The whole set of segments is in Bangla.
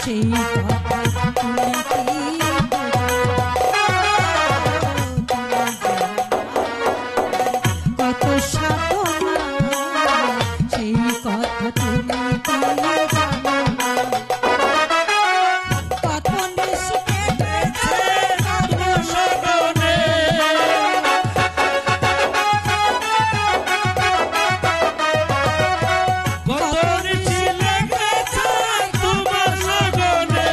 সেই কথা তুমি কি কত সাধনা সেই কথা তুমি কি জানো না কত নিশি কেটেছে তোমার সগনে কত নিশি লেগেছে তোমার সগনে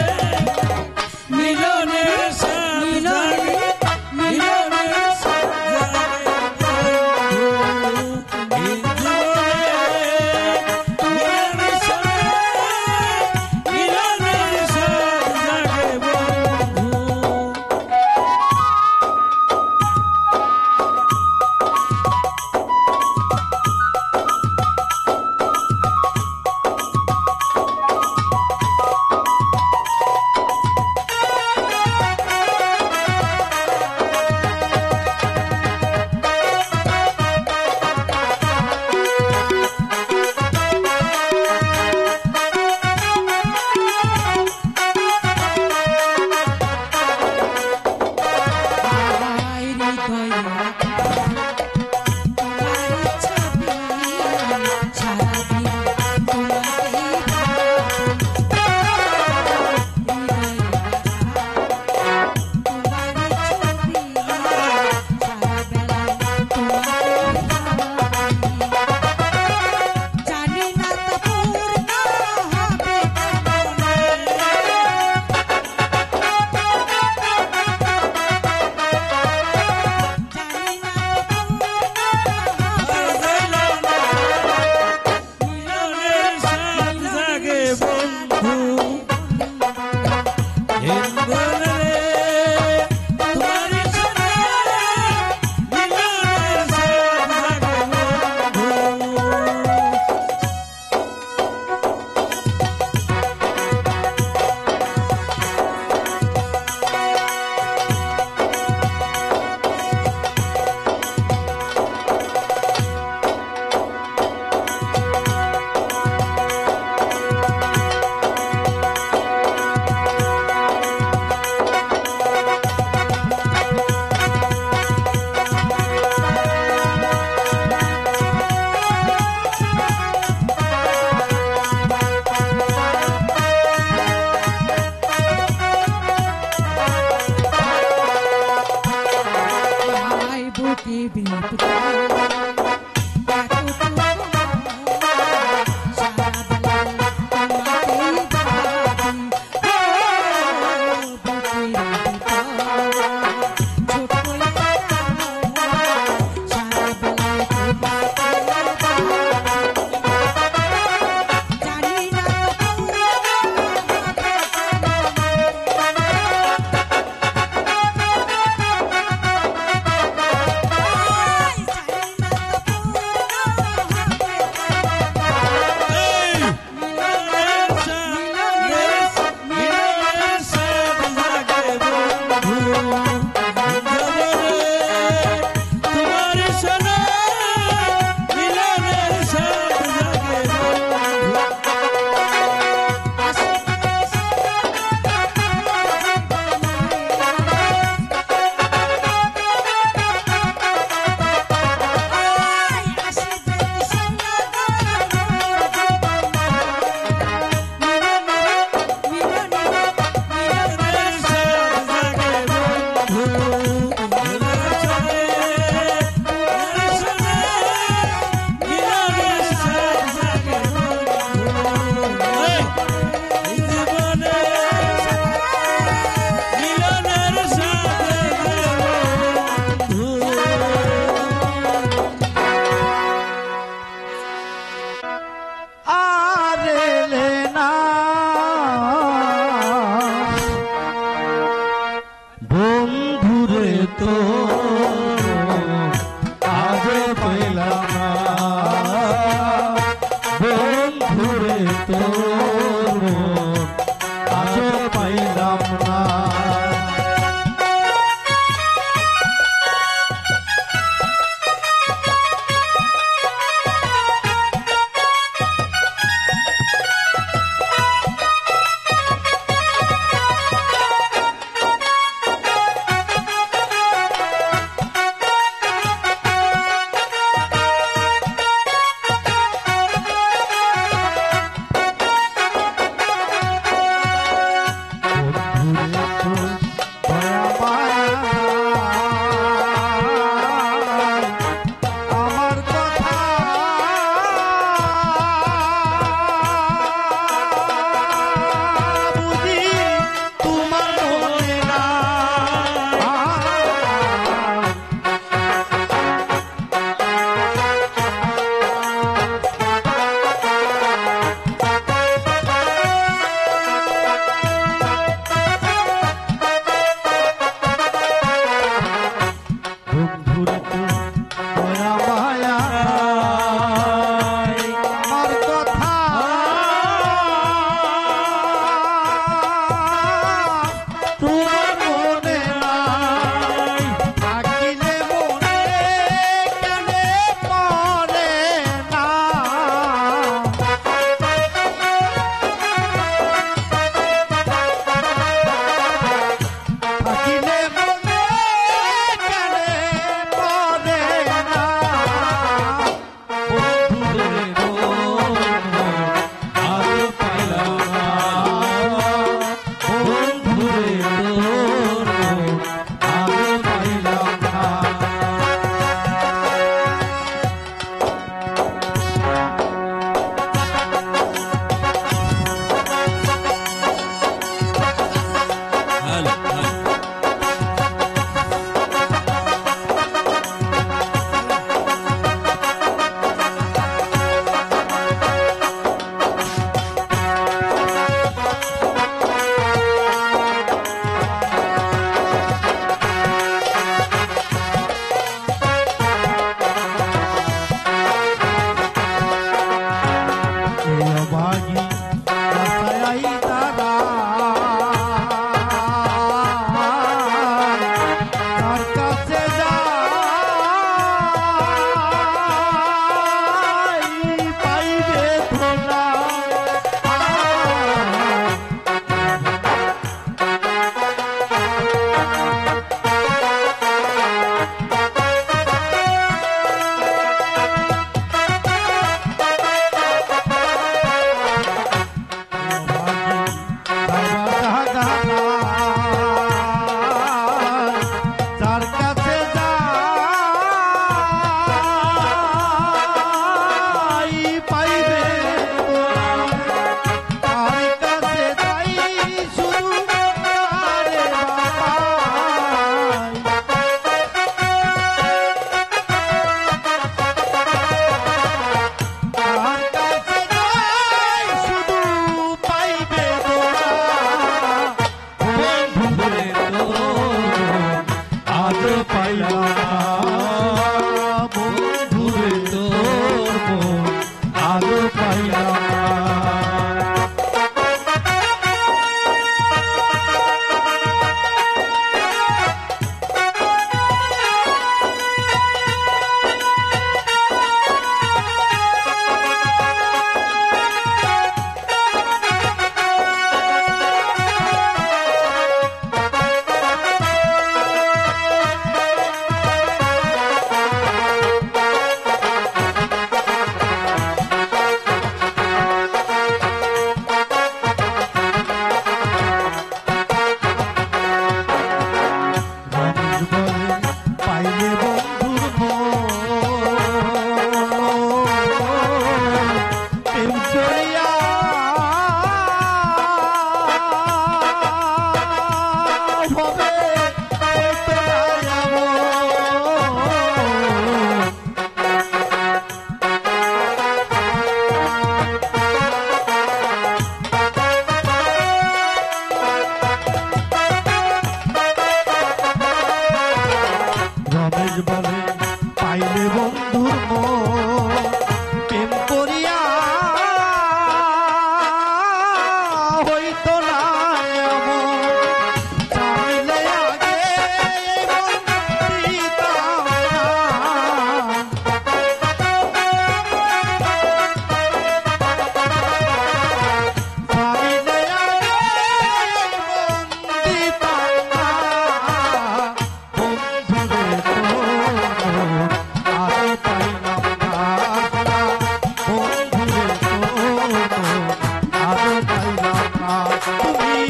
সেই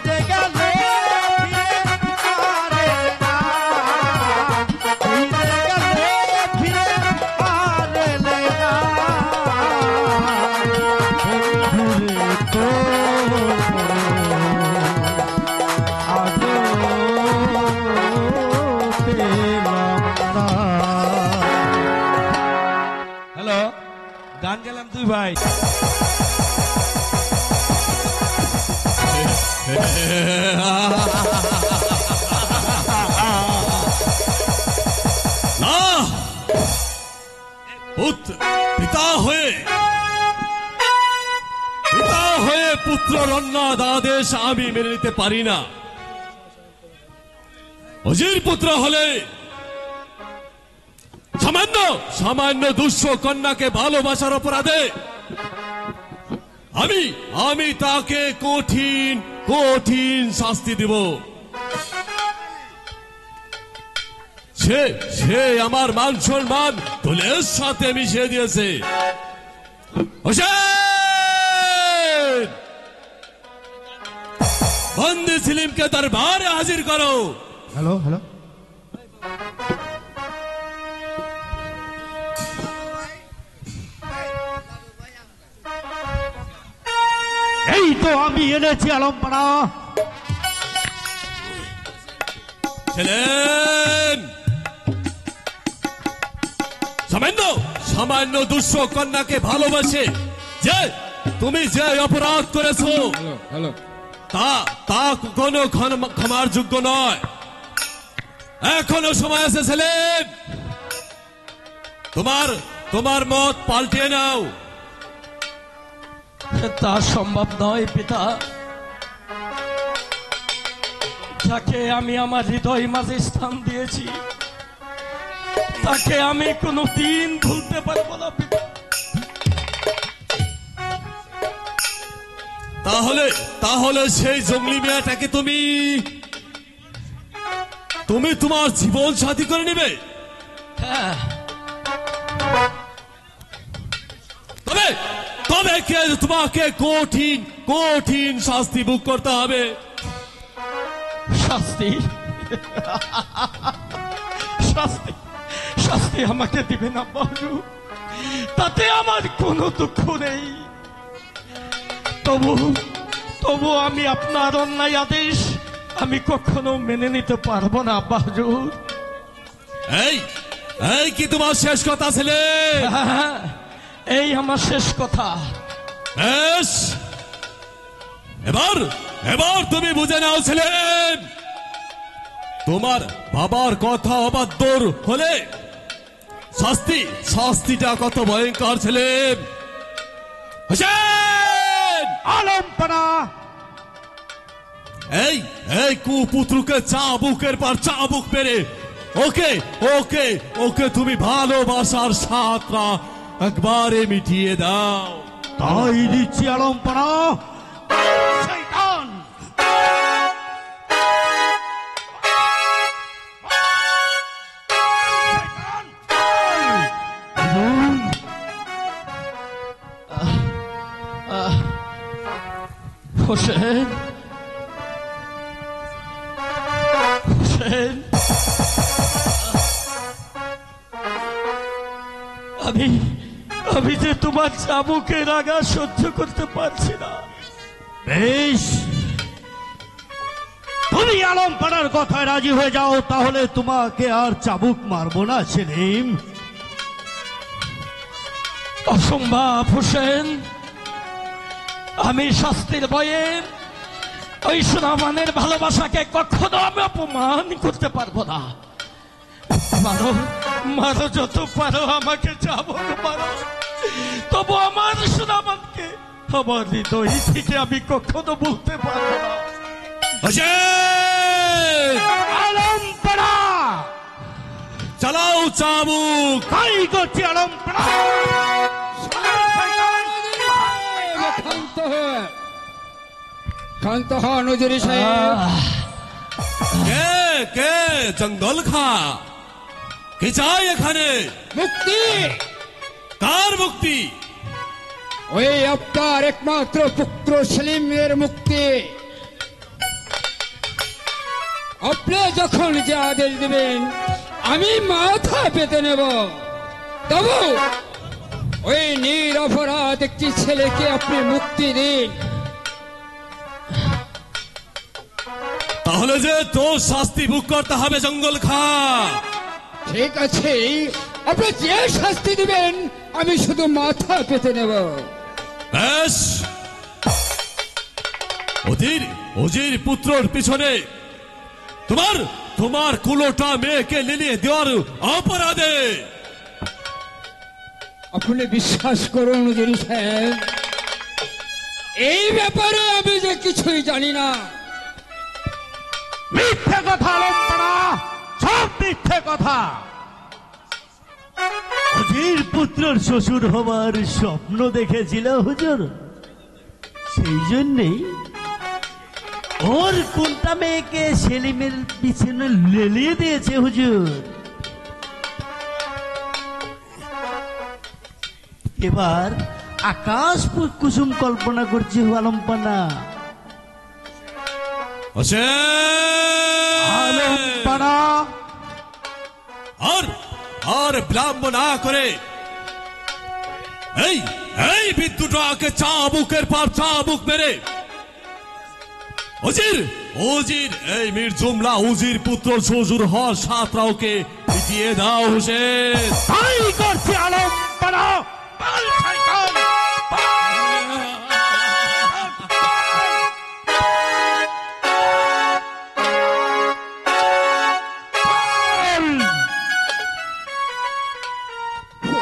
যে গেলে ফিরে আর এলে না, সেই যে গেলে ফিরে আর এলে না, বন্ধুরে তো আজও পেলাম না। হ্যালো, গান গেলাম তুই ভাই। না, পিতা হয়ে পুত্রের অন্যায় আদেশ আমি মেনে নিতে পারি না। অজির পুত্র হলে সামান্য দুঃস্থ কন্যাকে ভালোবাসার অপরাধে আমি তাকে কঠিন শাস্তি দিব। সে আমার মান সম্মান তুলের সাথে মিশিয়ে দিয়েছে। হোসেন, বন্দী সেলিমকে দরবারে হাজির করো। হ্যালো হ্যালো, এই তো আমি এনেছি আলমপাড়া। ছিলেন সামান্য দুঃস্থ কন্যাকে ভালোবাসে তুমি যে অপরাধ করেছো তা কোনো ক্ষমার যোগ্য নয়। এখনো সময় আছে ছেলেন, তোমার মত পাল্টে নাও। তা সম্ভব নয় পিতা, যাকে আমি আমার হৃদয় মাঝে স্থান দিয়েছি তাকে আমি কোনোদিন ভুলতে পারবো না পিতা। তাহলে সেই জঙ্গলি মেয়েটাকে তুমি তোমার জীবন সাথী করে নেবে? হ্যাঁ, তবে তোমাকে কঠিন শাস্তি ভোগ করতে হবে। শাস্তি শাস্তি শাস্তি আমাকে দিবে না বাবু, তাতে আমার কোনো দুঃখ নেই। তবু আমি আপনার অন্যায় আদেশ আমি কখনো মেনে নিতে পারবো না বাহুর। এই কি তোমার শেষ কথা ছিল? হ্যাঁ, এই আমার শেষ কথা। বেশ, এবার তুমি বুঝে নাও ছিলেন, তোমার বাবার কথা অবাধ্য হলে শাস্তিটা কত ভয়ঙ্কর ছিলেন। হোসেন, আলমপাড়া, এই কুপুত্রকে চাবুকের পর চাবুক মেরে ওকে তুমি ভালোবাসার সাতরা একবারে মিটিয়ে দাও। তাই দিচ্ছি আলমপাড়া। শয়তান, হোসেন, হোসেন, আমি যে তোমার চাবুকের আঘাত সহ্য করতে পারছি না। বেশ, তুমি আলমপাড়ার কথায় রাজি হয়ে যাও, তাহলে তোমাকে আর চাবুক মারবো না সেলিম। অসম্ভব হোসেন, আমি শাস্তির ভয়ে ওই সুনামানের ভালোবাসাকে কখনো আমি অপমান করতে পারবো না। মারো যত পারো, আমাকে চাবুক মারো, তবু আমার সুনামানকে আমার হৃদয় থেকে আমি কখনো বলতে পারবো না। আলমপাড়া, চালাও চাবুক। তাই করছি আলমপাড়া। শান্ত হ নজরি সাহেব। কে জঙ্গল খা কে চাই এখানে? মুক্তি, কার মুক্তি? ওই আপনার একমাত্র পুত্র সেলিমের মুক্তি আপনি যখন যে আদেশ দেবেন আমি মাথা পেতে নেব। তবু ওই নিরপরাধ একটি ছেলেকে আপনি মুক্তি দিন। তাহলে যে তোর শাস্তি ভোগ করতে হবে জঙ্গল খা। ঠিক আছে, আপনি যে শাস্তি দিবেন আমি শুধু মাথা পেতে নেব। বেশ, অজির পুত্রর পিছনে তোমার কুলোটা মেয়েকে লিলিয়ে দেওয়ার অপরাধে আপনি বিশ্বাস করুন উজির সাহেব, এই ব্যাপারে আমি যে কিছুই জানি না। মিথ্যে কথা আলম্পনা, সব মিথ্যে কথা। অজির পুত্রর শ্বশুর হবার স্বপ্ন দেখেছিল হুজুর, সেই জন্যেই ওর কোনটা মেয়েকে সেলিমের পিছনে লেলিয়ে দিয়েছে হুজুর। এবার আকাশ কুসুম কল্পনা করছে আলম্পনা। আলম্পনা আর বিলম্ব না করে এই বিদ্যুটাকে চাবুকের পর চাবুক মেরে অজির এই মীর জুমলা উজির পুত্র শ্বশুর হওয়ার সাতরাওকে মিটিয়ে দাও হোসেন। তাই করছে আলম্পনা। পাল শয়তান,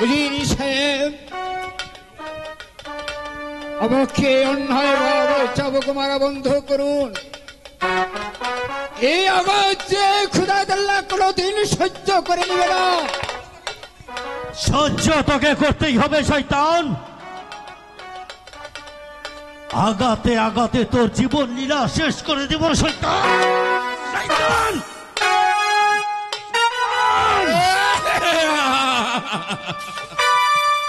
উজির সাহেব, আমাকে অন্যায় ভাবে চাবুক মারা বন্ধ করুন। এই আঘাত যে খুদাদাল্লাহ কোনোদিন সহ্য করে নেবে না। সহ্য তোকে করতেই হবে শয়তান। আগাতে আগাতে তোর জীবন লীলা শেষ করে দেব শয়তান। শয়তান!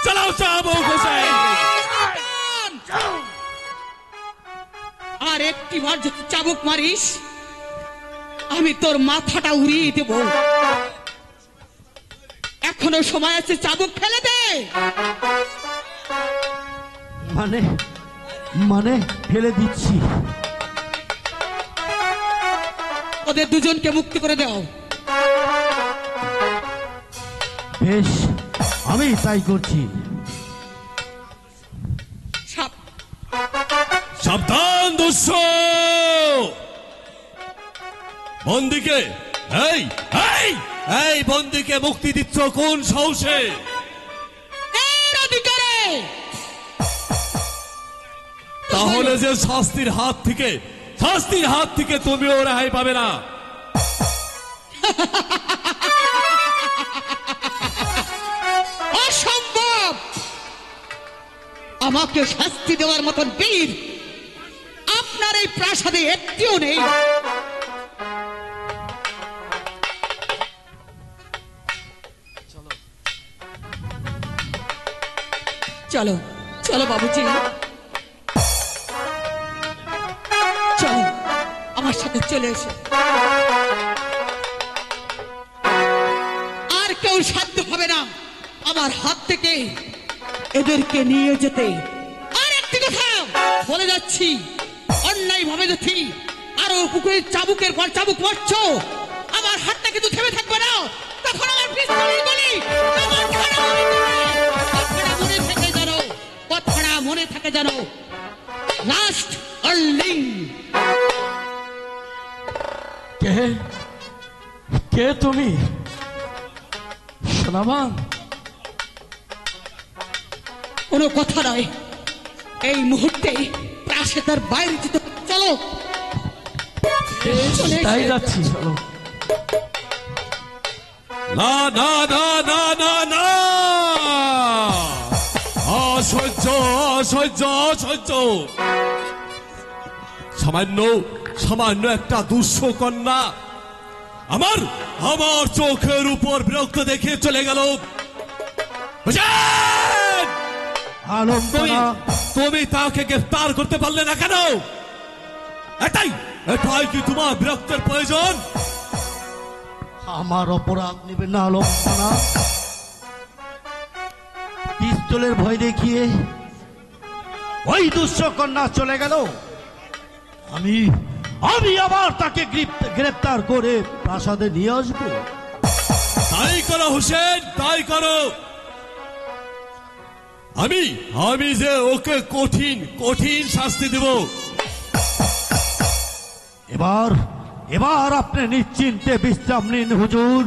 চালাও চাবুক হোসেন। আর একটি বার যদি চাবুক মারিস আমি তোর মাথাটা উড়িয়ে দেব। এখনো সময় আছে, চাবুক ফেলে দে। মানে ফেলে দিচ্ছি। ওদের দুজনকে মুক্তি করে দাও। বেশ, আমি তাই করছি। সাবধান দুঃস্য বন্দিকে, এই বন্দিকে মুক্তি দিচ্ছ কোন সাহসে? এর অধিকারে। তাহলে যে শাস্তির হাত থেকে তুমিও রেহাই পাবে না। অসম্ভব। আমাকে শাস্তি দেওয়ার মতন বীর আপনার এই প্রাসাদে একটিও নেই। চলো চলো বাবুজি, চলো আমার সাথে চলে এসো। আর কেউ সাধ্য হবে না আমার হাত থেকে এদেরকে নিয়ে যেতে। আর একটি কথা বলে যাচ্ছি, অন্যায় ভাবে যদি আরো পুকুরের চাবুকের পর চাবুক মারছো, আমার হাতটা কিন্তু থেমে থাকবে না। তখন আমার পিস্তলের গুলি আমার ঘাড়ে মনে থাকে জানো, কথাটা মনে থাকে জানো। Last warning. কে তুমি সোনামান? কোনো কথা নয়, এই মুহূর্তে প্রাসাদের বাইরে যেতে। চলো তাই যাচ্ছি, চলো। না না না না না না, অসহ্য অসহ্য অসহ্য। সামান্য একটা দুঃস্য কন্যা আমার চোখের উপর বিরক্ত দেখে চলে গেল। আলম্পনা তুমি তাকে গ্রেফতার করতে পারলে না কেন? এটাই কি তোমার বিরক্তের প্রয়োজন? আমার অপরাধ নেবে না আলম্পনা। পিস্তলের ভয় দেখিয়ে ওই দুঃস্থ কন্যা চলে গেল। আমি আবার তাকে গ্রেপ্তার করে প্রাসাদে নিয়ে আসবো। তাই করো হুসেন, তাই করো। আমি যে ওকে কঠিন শাস্তি দেব। এবার আপনি নিশ্চিন্তে বিশ্রাম নিন হুজুর।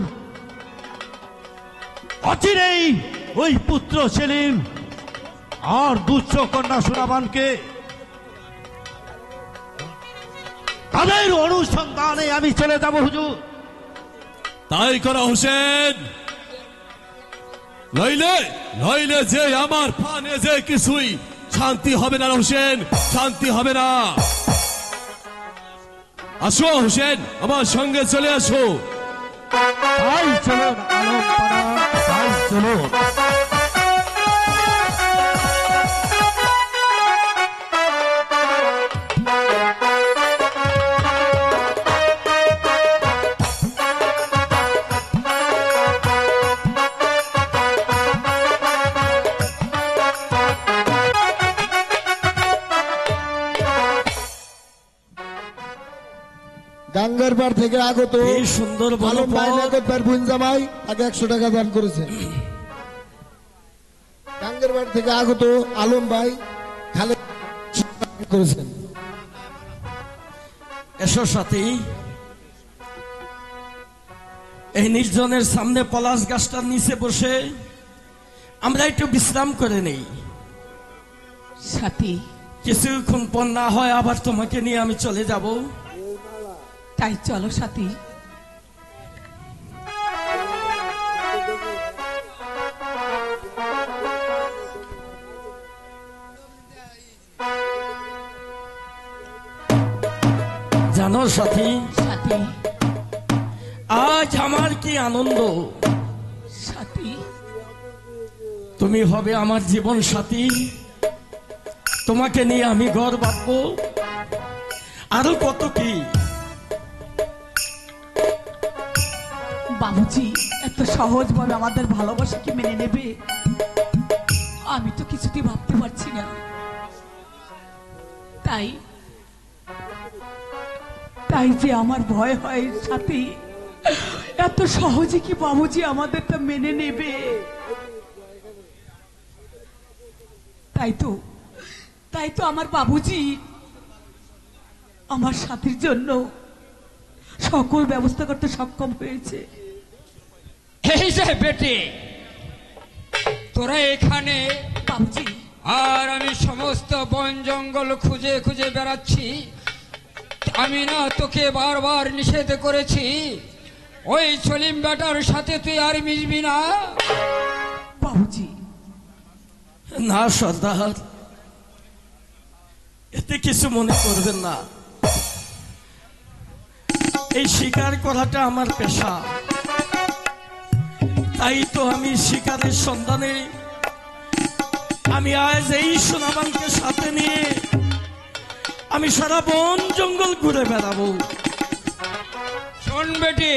অচিরেই ওই পুত্র সেলিম আর দুঃস্থ কন্যা সুনাবানকে তাদের অনুসন্ধানে আমি চলে যাব হুজুর। তাই করো হুসেন, নইলে যে আমার প্রাণে যে কিছুই শান্তি হবে না হুসেন, শান্তি হবে না। আসো হুসেন, আমার সঙ্গে চলে আসো। তাই চলুন আলম্পনা, তাই চলুন। গাঙ্গেরবার থেকে আগত এই সুন্দর আলম ভাই বনপথ। নাগরবার বুন জামাই তাকে 100 টাকা দান করেছেন। গাঙ্গেরবার থেকে আগত আলম ভাই খালেদ করেছেন। এসো সাথী, এই নির্জনের সামনে পলাশ গাছটার নিচে বসে আমরা একটু বিশ্রাম করে নেই। সাথী, কিছুক্ষণ পর না হয় আবার তোমাকে নিয়ে আমি চলে যাব। তাই চলো সাথী। জানো সাথী, সাথী, আজ আমার কি আনন্দ। সাথী, তুমি হবে আমার জীবন সাথী, তোমাকে নিয়ে আমি ঘর বাঁধবো, আরো কত কি। বাবুজি এত সহজ ভাবে আমাদের ভালোবাসা কি মেনে নেবে? আমি তো কিছুতেই ভাবতে পারছি না। তাই যে আমার ভয় হয় সাথী, এত সহজে কি বাবুজি আমাদেরটা মেনে নেবে? তাই তো আমার বাবুজি আমার সাথীর জন্য সকল ব্যবস্থা করতে সক্ষম হয়েছে। এই যে বেটি, তোরা এখানে, বাবুজি আর আমি সমস্ত বন জঙ্গল খুঁজে খুঁজে বেড়াচ্ছি। আমি না তোকে বারবার নিষেধ করেছি ওই সলিম বেটার সাথে তুই আর মিশবি না? বাবুজি না সর্দার, এতে কিছু মনে করবেন না। এই শিকার করাটা আমার পেশা, তাই তো আমি শিকারের সন্ধানে আমি আজ এই সোনাবানকে সাথে নিয়ে আমি সারা বন জঙ্গল ঘুরে বেড়াবো। শোন বেটি,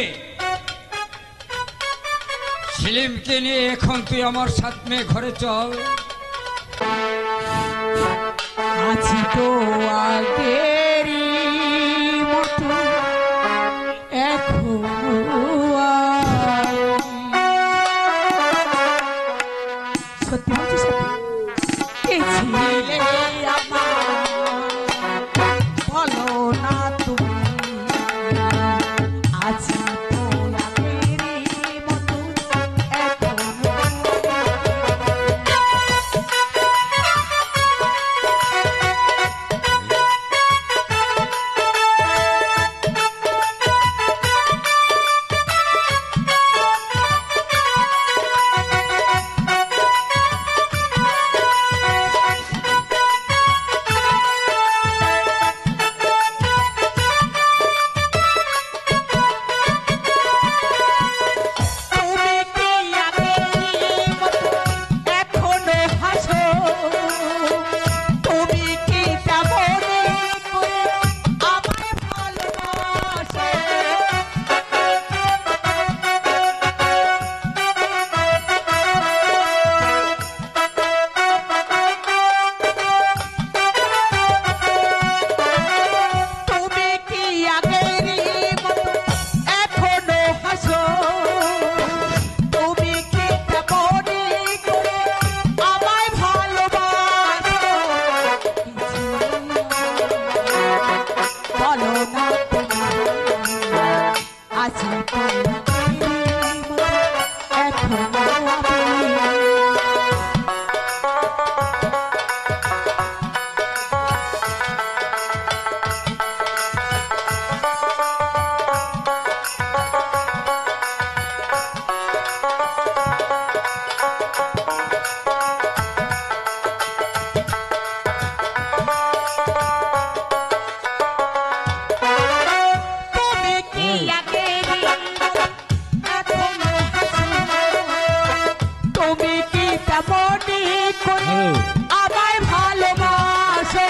সেলিমকে নিয়ে এখন তুই আমার সাথে ঘরে চল। আছি তো আগেরই মতো এখনো সত্যি বলছি সত্যি, কে ছিলে আমার বলো না তুমি? আছি তো আগেরই মতো এখনো। আছি এখনো আমি আমায় ভালোবাসো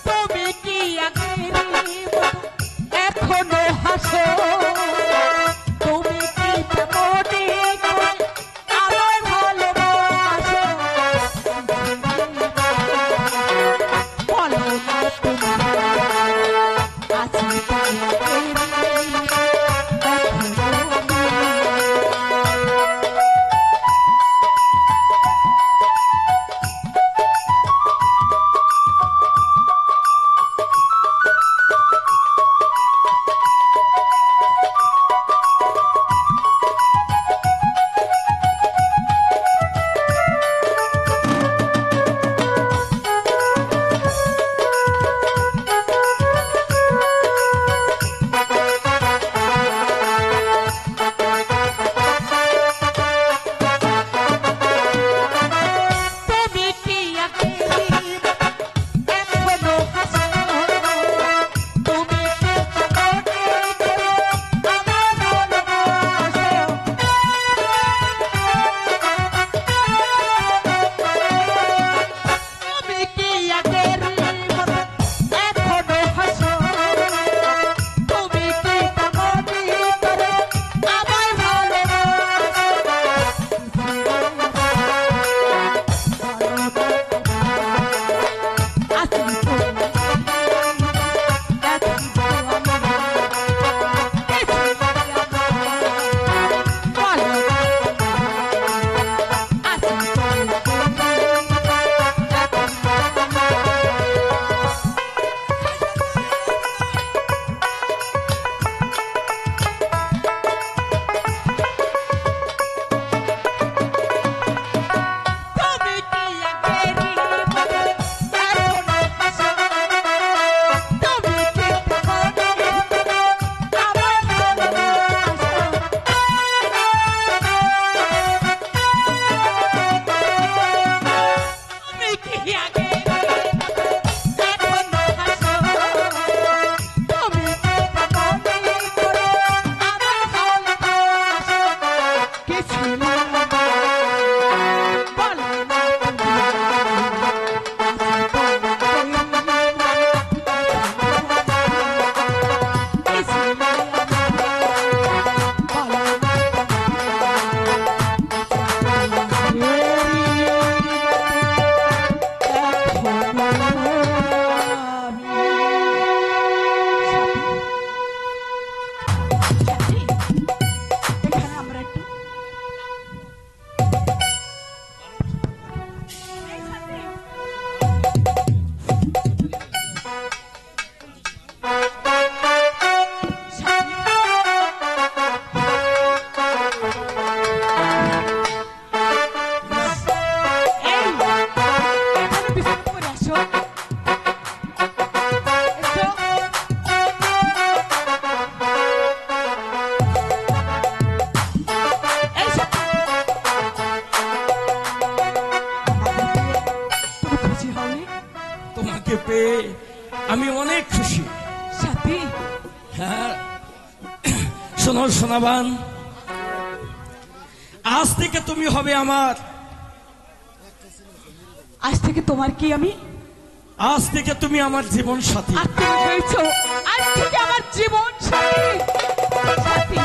তুমি কি আগের মতো এখনো হাসো তুমি কি তেমনি করে আমায় ভালোবাসো বলো না তুমি আছি আমি অনেক খুশি। সাথী হ্যাঁ, শোনো সোনাবান, আজ থেকে তুমি হবে আমার। আজ থেকে তোমার কি আমি? আজ থেকে তুমি আমার জীবন সাথী। আর তুমি বলছো আজ থেকে আমার জীবন সাথী। সাথী